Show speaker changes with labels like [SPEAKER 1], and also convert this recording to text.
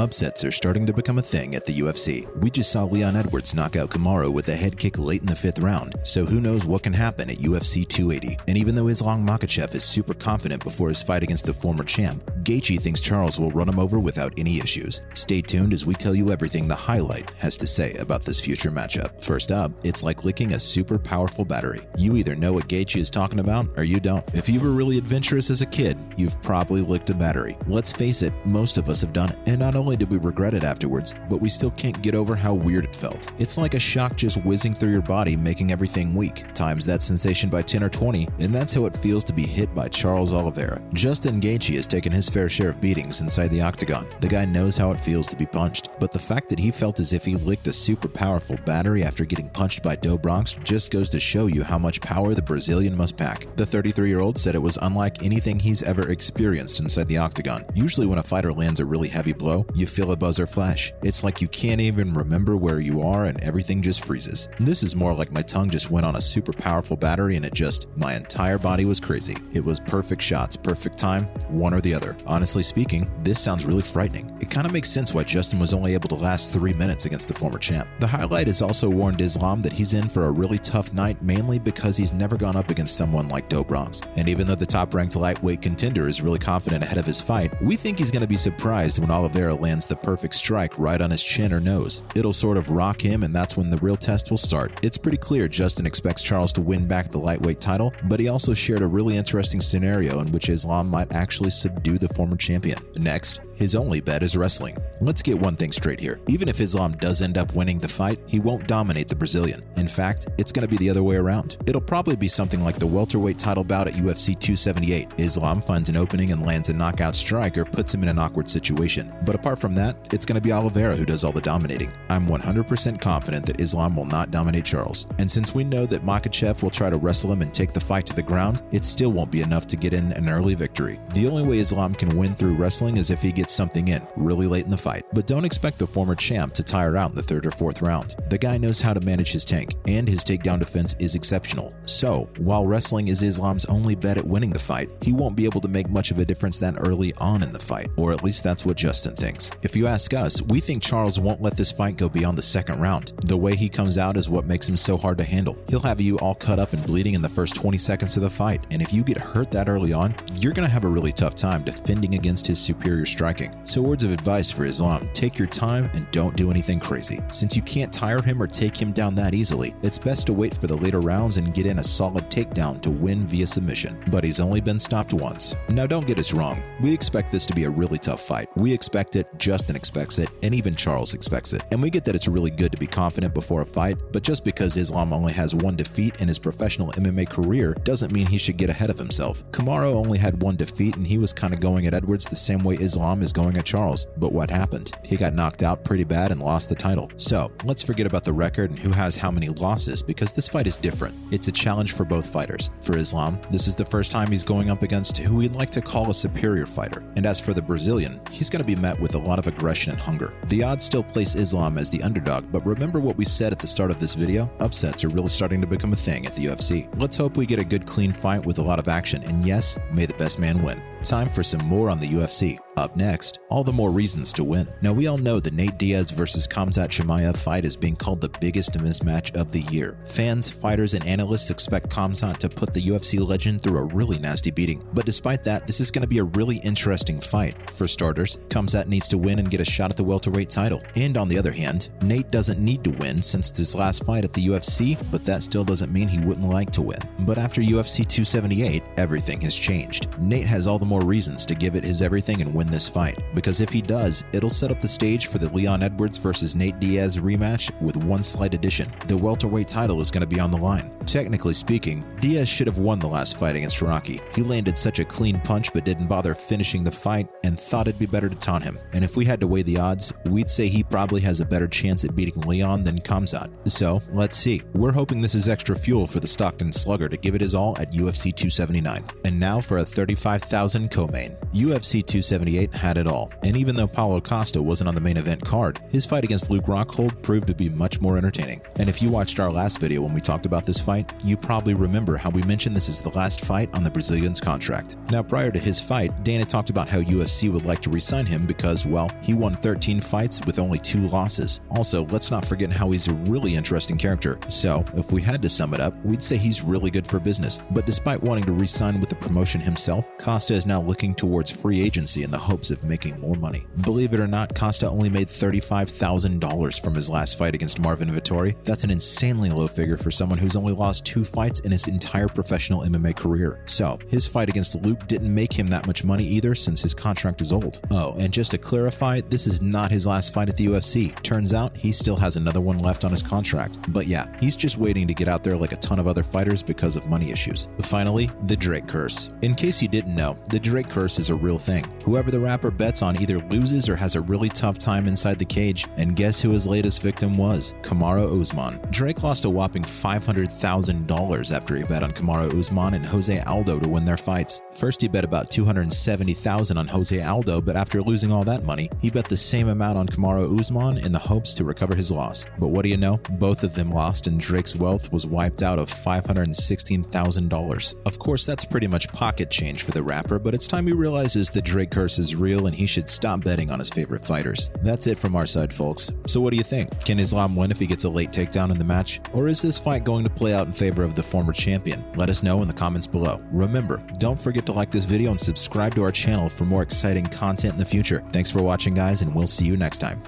[SPEAKER 1] Upsets are starting to become a thing at the UFC. We just saw Leon Edwards knock out Kamaru with a head kick late in the 5th round, so who knows what can happen at UFC 280. And even though Islam Makhachev is super confident before his fight against the former champ, Gaethje thinks Charles will run him over without any issues. Stay tuned as we tell you everything the highlight has to say about this future matchup. First up, it's like licking a super powerful battery. You either know what Gaethje is talking about or you don't. If you were really adventurous as a kid, you've probably licked a battery. Let's face it, most of us have done it. And not only did we regret it afterwards, but we still can't get over how weird it felt. It's like a shock just whizzing through your body, making everything weak. Times that sensation by 10 or 20, and that's how it feels to be hit by Charles Oliveira. Justin Gaethje has taken his fair share of beatings inside the octagon. The guy knows how it feels to be punched, but the fact that he felt as if he licked a super powerful battery after getting punched by Do Bronx just goes to show you how much power the Brazilian must pack. The 33-year-old said it was unlike anything he's ever experienced inside the octagon. Usually when a fighter lands a really heavy blow, you feel a buzzer flash. It's like you can't even remember where you are and everything just freezes. This is more like my tongue just went on a super powerful battery and my entire body was crazy. It was perfect shots, perfect time, one or the other. Honestly speaking, this sounds really frightening. It kind of makes sense why Justin was only able to last 3 minutes against the former champ. The highlight has also warned Islam that he's in for a really tough night, mainly because he's never gone up against someone like Do Bronx. And even though the top-ranked lightweight contender is really confident ahead of his fight, we think he's going to be surprised when Oliveira lands the perfect strike right on his chin or nose. It'll sort of rock him, and that's when the real test will start. It's pretty clear Justin expects Charles to win back the lightweight title, but he also shared a really interesting scenario in which Islam might actually subdue the former champion. Next, his only bet is wrestling. Let's get one thing straight here. Even if Islam does end up winning the fight, he won't dominate the Brazilian. In fact, it's going to be the other way around. It'll probably be something like the welterweight title bout at UFC 278. Islam finds an opening and lands a knockout strike or puts him in an awkward situation. But apart from that, it's going to be Oliveira who does all the dominating. I'm 100% confident that Islam will not dominate Charles. And since we know that Makhachev will try to wrestle him and take the fight to the ground, it still won't be enough to get in an early victory. The only way Islam can win through wrestling is if he gets something in really late in the fight. But don't expect the former champ to tire out in the 3rd or 4th round. The guy knows how to manage his tank, and his takedown defense is exceptional. So, while wrestling is Islam's only bet at winning the fight, he won't be able to make much of a difference that early on in the fight, or at least that's what Justin thinks. If you ask us, we think Charles won't let this fight go beyond the 2nd round. The way he comes out is what makes him so hard to handle. He'll have you all cut up and bleeding in the first 20 seconds of the fight, and if you get hurt that early on, you're going to have a really tough time defending against his superior striking. So words of advice for Islam, take your time and don't do anything crazy. Since you can't tire him or take him down that easily, it's best to wait for the later rounds and get in a solid takedown to win via submission. But he's only been stopped once. Now don't get us wrong, we expect this to be a really tough fight. We expect it, Justin expects it, and even Charles expects it. And we get that it's really good to be confident before a fight, but just because Islam only has one defeat in his professional MMA career doesn't mean he should get ahead of himself. Kamaru only had one defeat and he was kind of going at Edwards the same way Islam is going at Charles. But what happened? He got knocked out pretty bad and lost the title. So let's forget about the record and who has how many losses, because this fight is different. It's a challenge for both fighters. For Islam, this is the first time he's going up against who we'd like to call a superior fighter. And as for the Brazilian, he's going to be met with a lot of aggression and hunger. The odds still place Islam as the underdog, but remember what we said at the start of this video? Upsets are really starting to become a thing at the UFC. Let's hope we get a good clean fight with a lot of action, and yes, may the best man win. Time for some more on the UFC. Up next, all the more reasons to win. Now we all know the Nate Diaz versus Khamzat Chimaev fight is being called the biggest mismatch of the year. Fans, fighters, and analysts expect Khamzat to put the UFC legend through a really nasty beating. But despite that, this is going to be a really interesting fight. For starters, Khamzat needs to win and get a shot at the welterweight title. And on the other hand, Nate doesn't need to win since his last fight at the UFC, but that still doesn't mean he wouldn't like to win. But after UFC 278, everything has changed. Nate has all the more reasons to give it his everything and win this fight, because if he does, it'll set up the stage for the Leon Edwards versus Nate Diaz rematch with one slight addition. The welterweight title is going to be on the line. Technically speaking, Diaz should have won the last fight against Rocky. He landed such a clean punch but didn't bother finishing the fight and thought it'd be better to taunt him. And if we had to weigh the odds, we'd say he probably has a better chance at beating Leon than Khamzat. So, let's see. We're hoping this is extra fuel for the Stockton Slugger to give it his all at UFC 279. And now for a $35,000 co-main. UFC 278 1998 had it all, and even though Paulo Costa wasn't on the main event card, his fight against Luke Rockhold proved to be much more entertaining. And if you watched our last video when we talked about this fight, you probably remember how we mentioned this is the last fight on the Brazilian's contract. Now, prior to his fight, Dana talked about how UFC would like to re-sign him because, well, he won 13 fights with only 2 losses. Also, let's not forget how he's a really interesting character. So, if we had to sum it up, we'd say he's really good for business. But despite wanting to re-sign with the promotion himself, Costa is now looking towards free agency in the hopes of making more money. Believe it or not, Costa only made $35,000 from his last fight against Marvin Vettori. That's an insanely low figure for someone who's only lost 2 fights in his entire professional MMA career. So, his fight against Luke didn't make him that much money either since his contract is old. Oh, and just to clarify, this is not his last fight at the UFC. Turns out, he still has another one left on his contract. But yeah, he's just waiting to get out there like a ton of other fighters because of money issues. Finally, the Drake curse. In case you didn't know, the Drake curse is a real thing. Whoever the rapper bets on either loses or has a really tough time inside the cage, and guess who his latest victim was? Kamaru Usman. Drake lost a whopping $500,000 after he bet on Kamaru Usman and Jose Aldo to win their fights. First, he bet about $270,000 on Jose Aldo, but after losing all that money, he bet the same amount on Kamaru Usman in the hopes to recover his loss. But what do you know? Both of them lost, and Drake's wealth was wiped out of $516,000. Of course, that's pretty much pocket change for the rapper, but it's time he realizes the Drake curse is real and he should stop betting on his favorite fighters. That's it from our side, folks. So what do you think? Can Islam win if he gets a late takedown in the match? Or is this fight going to play out in favor of the former champion? Let us know in the comments below. Remember, don't forget to like this video and subscribe to our channel for more exciting content in the future. Thanks for watching, guys, and we'll see you next time.